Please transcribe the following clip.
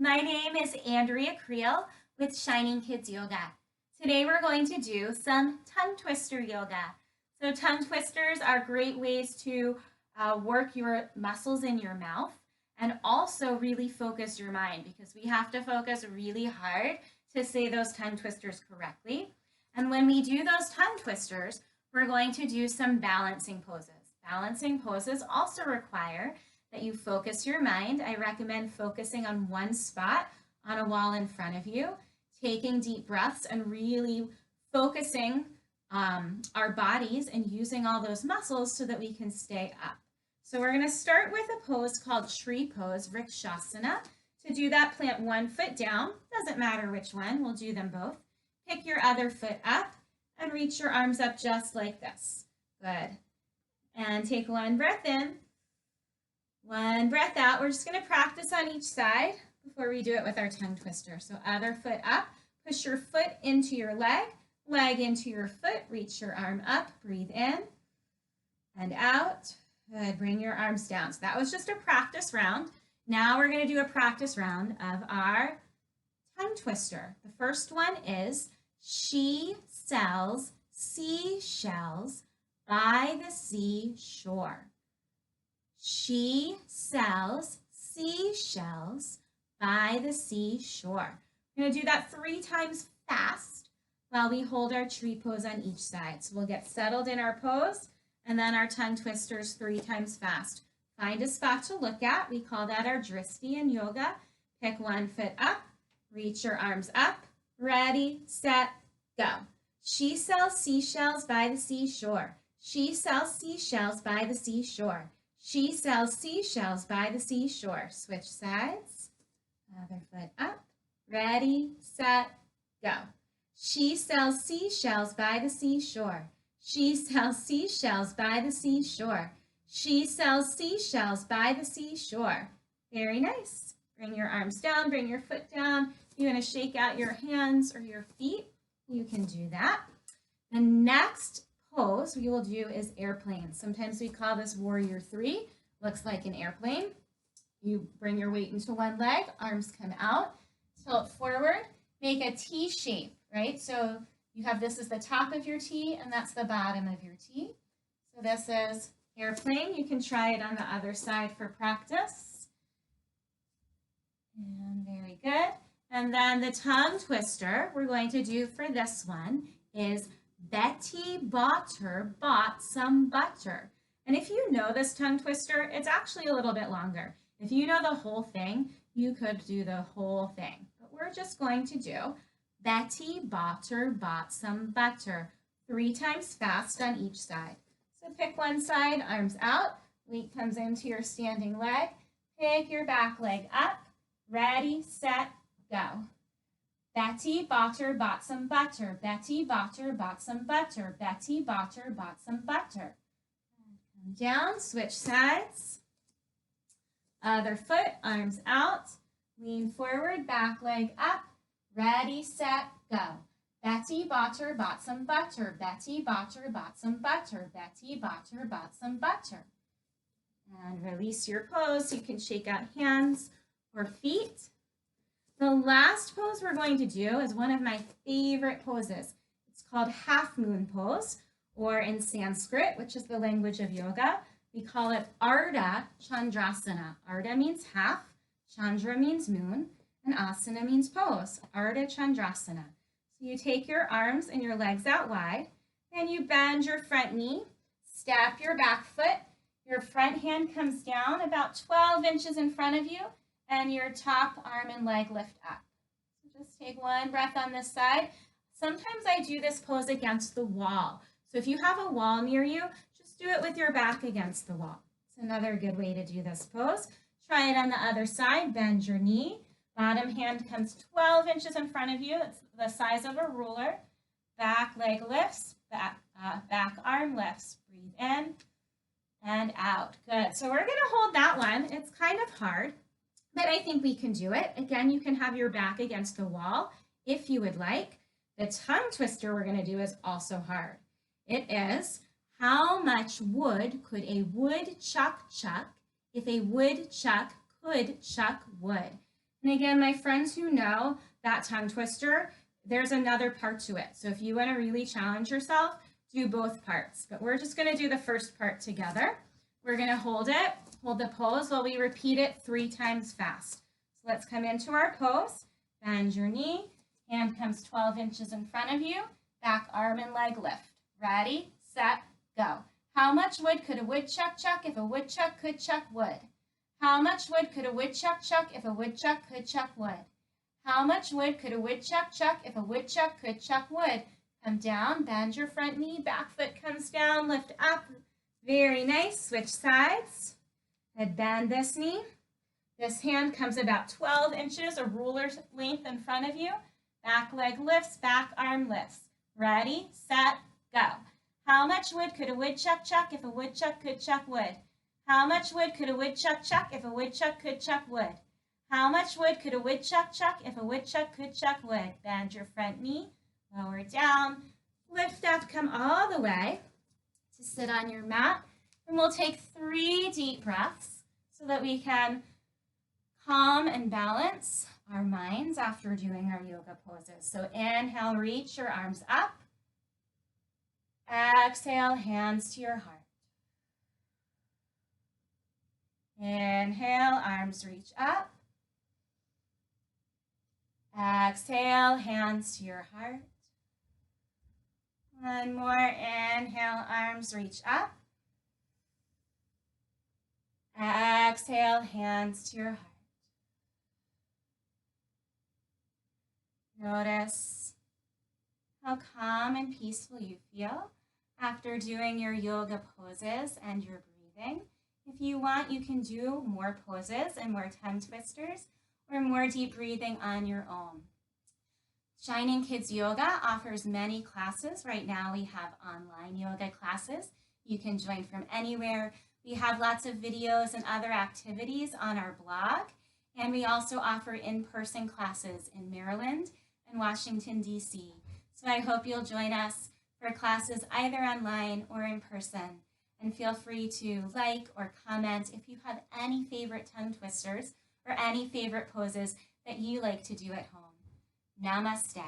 My name is Andrea Creel with Shining Kids Yoga. Today we're going to do some tongue twister yoga. So tongue twisters are great ways to work your muscles in your mouth and also really focus your mind, because we have to focus really hard to say those tongue twisters correctly. And when we do those tongue twisters, we're going to do some balancing poses. Balancing poses also require that you focus your mind. I recommend focusing on one spot on a wall in front of you, taking deep breaths and really focusing our bodies and using all those muscles so that we can stay up. So we're going to start with a pose called tree pose, Vrikshasana. To do that, plant one foot down. Doesn't matter which one, we'll do them both. Pick your other foot up and reach your arms up just like this. Good. And take one breath in. One breath out. We're just going to practice on each side before we do it with our tongue twister. So other foot up, push your foot into your leg into your foot, reach your arm up, breathe in and out. Good, bring your arms down. So that was just a practice round. Now we're going to do a practice round of our tongue twister. The first one is she sells seashells by the seashore. She sells seashells by the seashore. We're going to do that 3 times fast while we hold our tree pose on each side. So we'll get settled in our pose and then our tongue twisters 3 times fast. Find a spot to look at. We call that our dristi in yoga. Pick one foot up, reach your arms up, ready, set, go. She sells seashells by the seashore. She sells seashells by the seashore. She sells seashells by the seashore. Switch sides. Other foot up. Ready, set, go. She sells seashells by the seashore. She sells seashells by the seashore. She sells seashells by the seashore. Very nice. Bring your arms down, bring your foot down. If you want to shake out your hands or your feet, you can do that. The next pose we will do is airplane. Sometimes we call this warrior 3. Looks like an airplane. You bring your weight into one leg, arms come out, tilt forward, make a T shape, right? So you have this as the top of your T and that's the bottom of your T. So this is airplane. You can try it on the other side for practice. And very good. And then the tongue twister we're going to do for this one is Betty Botter bought some butter. And if you know this tongue twister, it's actually a little bit longer. If you know the whole thing, you could do the whole thing. But we're just going to do Betty Botter bought some butter 3 times fast on each side. So pick one side, arms out, weight comes into your standing leg. Pick your back leg up, ready, set, go. Betty Botter bought some butter. Betty Botter bought some butter. Betty Botter bought some butter. Come down, switch sides. Other foot, arms out. Lean forward, back leg up. Ready, set, go. Betty Botter bought some butter. Betty Botter bought some butter. Betty Botter bought some butter. And release your pose. You can shake out hands or feet. The last pose we're going to do is one of my favorite poses. It's called half moon pose, or in Sanskrit, which is the language of yoga, we call it Ardha Chandrasana. Ardha means half, Chandra means moon, and asana means pose. Ardha Chandrasana. So you take your arms and your legs out wide, and you bend your front knee, step your back foot, your front hand comes down about 12 inches in front of you, and your top arm and leg lift up. So just take one breath on this side. Sometimes I do this pose against the wall. So if you have a wall near you, just do it with your back against the wall. It's another good way to do this pose. Try it on the other side. Bend your knee. Bottom hand comes 12 inches in front of you. It's the size of a ruler. Back leg lifts. Back arm lifts. Breathe in and out. Good. So we're going to hold that one. It's kind of hard, but I think we can do it. Again, you can have your back against the wall if you would like. The tongue twister we're going to do is also hard. It is, how much wood could a woodchuck chuck if a woodchuck could chuck wood? And again, my friends who know that tongue twister, there's another part to it. So if you want to really challenge yourself, do both parts. But we're just going to do the first part together. We're going to hold the pose while we repeat it 3 times fast. So let's come into our pose. Bend your knee. Hand comes 12 inches in front of you. Back arm and leg lift. Ready, set, go. How much wood could a woodchuck chuck if a woodchuck could chuck wood? How much wood could a woodchuck chuck if a woodchuck could chuck wood? How much wood could a woodchuck chuck if a woodchuck could chuck wood? Come down, bend your front knee, back foot comes down, lift up. Very nice, switch sides. And bend this knee. This hand comes about 12 inches, a ruler's length in front of you. Back leg lifts, back arm lifts. Ready, set, go. How much wood could a woodchuck chuck if a woodchuck could chuck wood? How much wood could a woodchuck chuck if a woodchuck could chuck wood? How much wood could a woodchuck chuck if a woodchuck could chuck wood? Bend your front knee, lower down, lift up, come all the way to sit on your mat. And we'll take 3 deep breaths so that we can calm and balance our minds after doing our yoga poses. So inhale, reach your arms up. Exhale, hands to your heart. Inhale, arms reach up. Exhale, hands to your heart. One more. Inhale, arms reach up. Exhale, hands to your heart. Notice how calm and peaceful you feel after doing your yoga poses and your breathing. If you want, you can do more poses and more tongue twisters or more deep breathing on your own. Shining Kids Yoga offers many classes. Right now we have online yoga classes. You can join from anywhere. We have lots of videos and other activities on our blog. And we also offer in-person classes in Maryland and Washington, D.C. So I hope you'll join us for classes either online or in person. And feel free to like or comment if you have any favorite tongue twisters or any favorite poses that you like to do at home. Namaste.